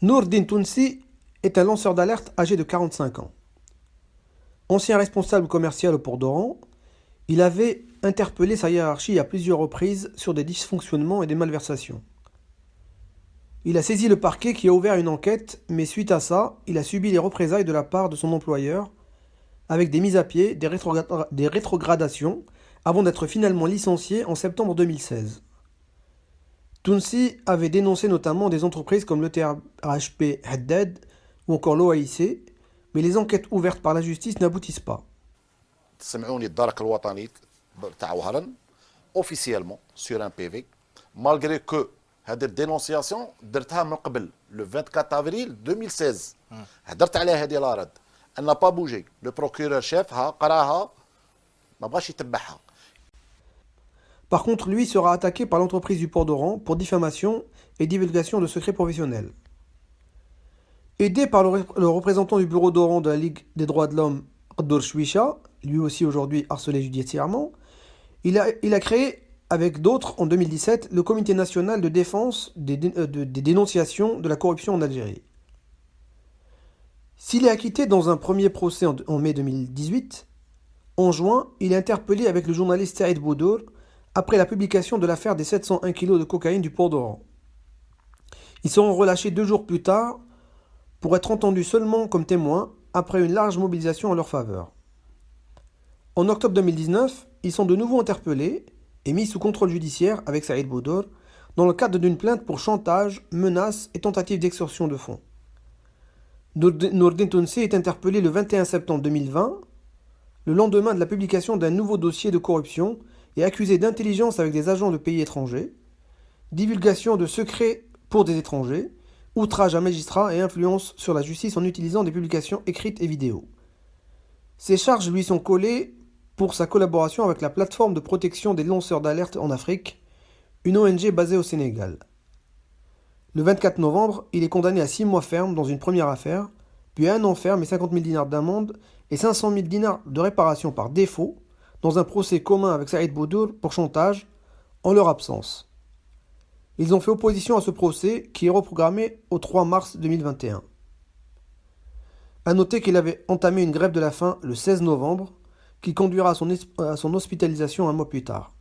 Nourdin Tounsi est un lanceur d'alerte âgé de 45 ans. Ancien responsable commercial au port d'Oran, il avait interpellé sa hiérarchie à plusieurs reprises sur des dysfonctionnements et des malversations. Il a saisi le parquet qui a ouvert une enquête, mais suite à ça, il a subi les représailles de la part de son employeur, avec des mises à pied, des rétrogradations, avant d'être finalement licencié en septembre 2016. Tounsi avait dénoncé notamment des entreprises comme l'ETHP Haddad ou encore l'OAIC, mais les enquêtes ouvertes par la justice n'aboutissent pas. سمعوني الدرك الوطني تاع وهران اوفيسيالمون سور ان بي في مالغري كو هذه الدينونسياسيون درتها من قبل لو 24 افريل 2016 هدرت عليها هذه لارد ان با بوجي لو بروكورور شافها قراها ما بغاش يتبعها. Par contre, lui sera attaqué par l'entreprise du port d'Oran pour diffamation et divulgation de secrets professionnels. Aidé par le représentant du bureau d'Oran de la Ligue des droits de l'homme, Qaddour Chouicha, lui aussi aujourd'hui harcelé judiciairement, il a créé, avec d'autres, en 2017, le Comité national de défense des dénonciations de la corruption en Algérie. S'il est acquitté dans un premier procès en mai 2018, en juin, il est interpellé avec le journaliste Saïd Boudour après la publication de l'affaire des 701 kilos de cocaïne du port d'Oran. Ils seront relâchés 2 jours plus tard pour être entendus seulement comme témoins après une large mobilisation en leur faveur. En octobre 2019, ils sont de nouveau interpellés et mis sous contrôle judiciaire avec Saïd Boudour dans le cadre d'une plainte pour chantage, menaces et tentative d'extorsion de fonds. Nourdin Tounsi est interpellé le 21 septembre 2020, le lendemain de la publication d'un nouveau dossier de corruption et accusé d'intelligence avec des agents de pays étrangers, divulgation de secrets pour des étrangers, outrage à magistrats et influence sur la justice en utilisant des publications écrites et vidéos. Ces charges lui sont collées pour sa collaboration avec la plateforme de protection des lanceurs d'alerte en Afrique, une ONG basée au Sénégal. Le 24 novembre, il est condamné à 6 mois ferme dans une première affaire, puis à 1 an ferme et 50 000 dinars d'amende et 500 000 dinars de réparation par défaut dans un procès commun avec Saïd Boudour pour chantage en leur absence. Ils ont fait opposition à ce procès qui est reprogrammé au 3 mars 2021. A noter qu'il avait entamé une grève de la faim le 16 novembre qui conduira à son hospitalisation un mois plus tard.